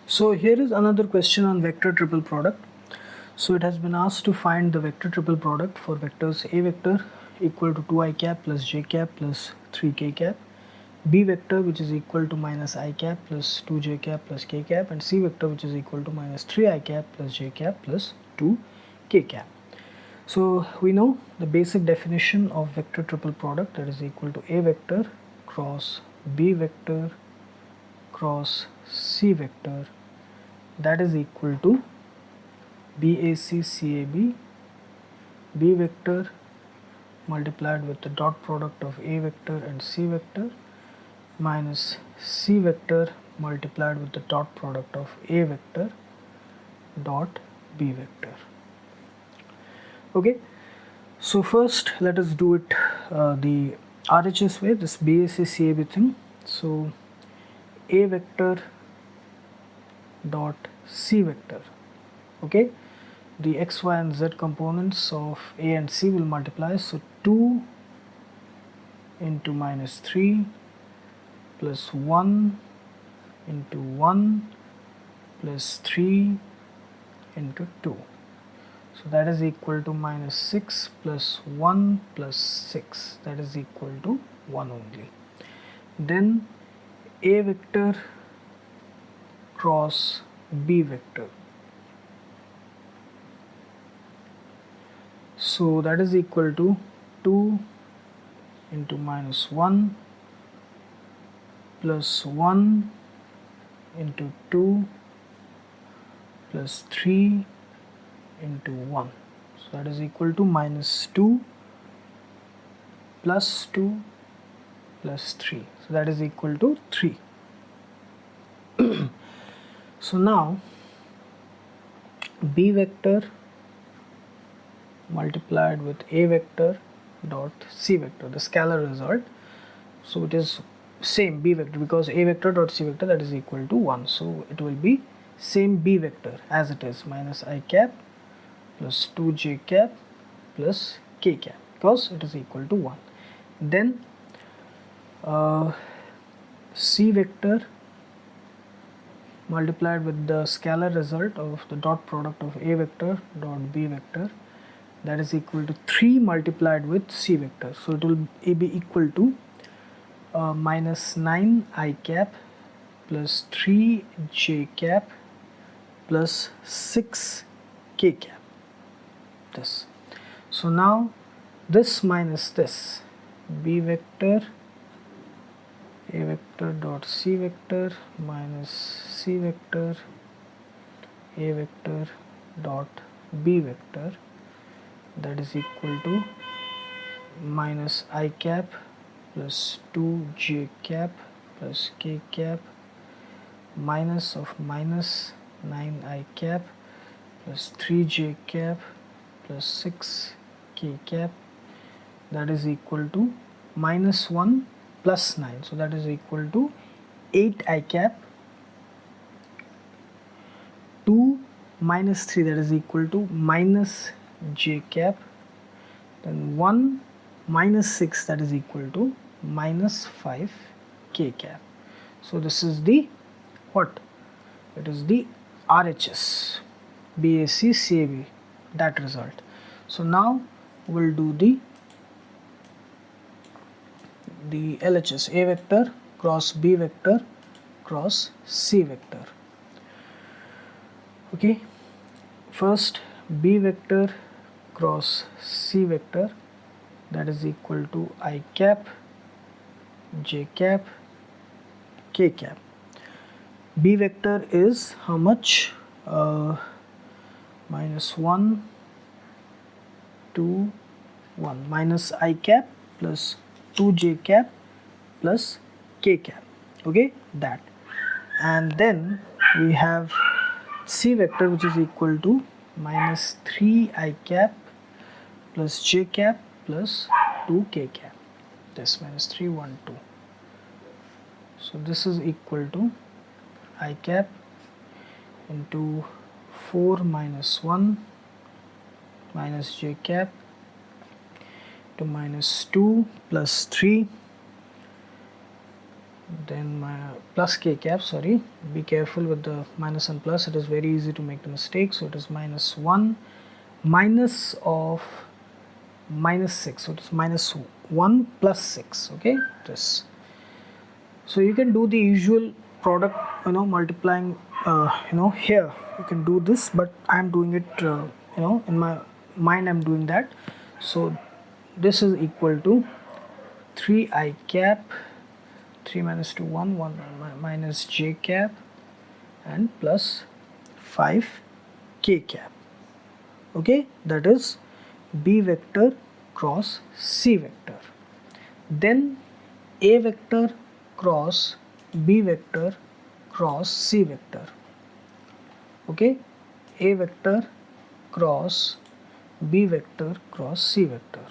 So here is another question on vector triple product. So it has been asked to find the vector triple product for vectors A vector equal to 2 I cap plus j cap plus 3 k cap, B vector which is equal to minus I cap plus 2 j cap plus k cap, and C vector which is equal to minus 3 I cap plus j cap plus 2 k cap. So we know the basic definition of vector triple product, that is equal to A vector cross B vector cross C vector, that is equal to BAC CAB, B vector multiplied with the dot product of A vector and C vector minus C vector multiplied with the dot product of A vector dot B vector. Okay, so first let us do it the RHS way, this BAC CAB thing. So A vector dot C vector, okay, the x, y and z components of A and C will multiply, so 2 into minus 3 plus 1 into 1 plus 3 into 2, so that is equal to minus 6 plus 1 plus 6, that is equal to 1 only. Then A vector cross B vector, so that is equal to 2 into minus 1 plus 1 into 2 plus 3 into 1, so that is equal to minus 2 plus 2 plus 3, so that is equal to 3. So now B vector multiplied with A vector dot C vector, the scalar result, so it is same B vector because A vector dot C vector, that is equal to 1, so it will be same B vector as it is, minus I cap plus 2 j cap plus k cap, because it is equal to 1. Then C vector multiplied with the scalar result of the dot product of A vector dot B vector, that is equal to 3 multiplied with C vector, so it will be equal to minus 9 I cap plus 3 j cap plus 6 k cap, this. So now this minus this, B vector A vector dot C vector minus C vector A vector dot B vector, that is equal to minus I cap plus 2 j cap plus k cap minus of minus 9 I cap plus 3 j cap plus 6 k cap, that is equal to minus 1 plus 9, so that is equal to 8 I cap, 2 minus 3, that is equal to minus j cap, then 1 minus 6, that is equal to minus 5 k cap. So this is the what? It is the RHS BAC CAB, that result. So now we'll do the LHS, A vector cross B vector cross C vector. Okay, first B vector cross C vector, that is equal to I cap j cap k cap. B vector is how much? Minus 1 2 1 minus I cap plus 2 j cap plus k cap, okay, that. And then we have C vector which is equal to minus 3 I cap plus j cap plus 2 k cap, this minus 3 1 2, so this is equal to I cap into 4 minus 1 minus j cap to minus 2 plus 3 then my plus k cap, sorry, be careful with the minus and plus, it is very easy to make the mistake. So it is minus 1 minus of minus 6, so it is minus 1 plus 6, okay, this. So you can do the usual product, multiplying, here you can do this, but I'm doing it, in my mind I'm doing that. So this is equal to 3i cap, 3 minus 2 1 1 minus j cap and plus 5 k cap, okay, that is b vector cross c vector. Then a vector cross b vector cross c vector, okay, a vector cross b vector cross c vector.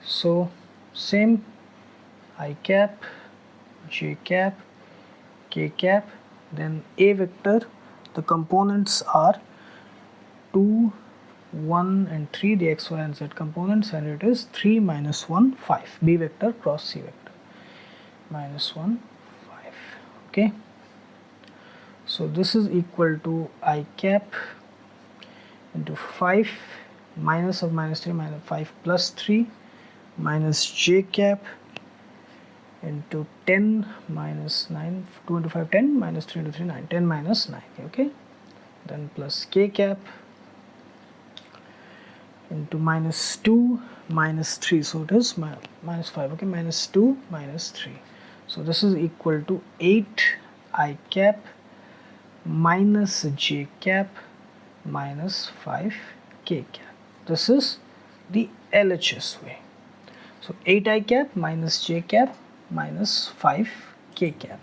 So same, I cap, j cap, k cap, then a vector, the components are 2, 1 and 3, the x, y and z components, and it is 3 minus 1 5, b vector cross c vector, minus 1 5, okay. So this is equal to I cap into 5 minus of minus 3 minus 5 plus 3 minus j cap into 10 minus 9, 2 into 5 10 minus 3 into 3 9, 10 minus 9, okay, then plus k cap into minus 2 minus 3, so it is minus 5, okay, minus 2 minus 3, so this is equal to 8 I cap minus j cap minus 5 k cap. This is the LHS way. So 8 I cap minus j cap minus 5 k cap.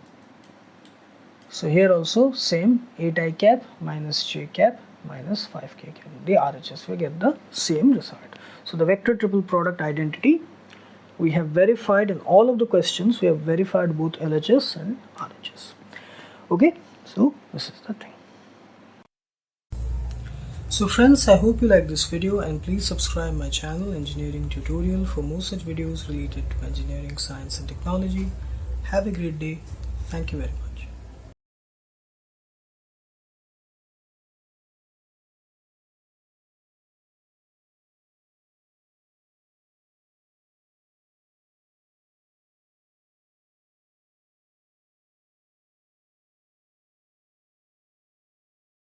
So here also same, 8 I cap minus j cap minus 5 k cap. The RHS, we get the same result. So the vector triple product identity we have verified in all of the questions. We have verified both LHS and RHS. Okay, so this is the thing. So friends, I hope you like this video, and please subscribe my channel Engineering Tutorial for more such videos related to engineering, science and technology. Have a great day. Thank you very much.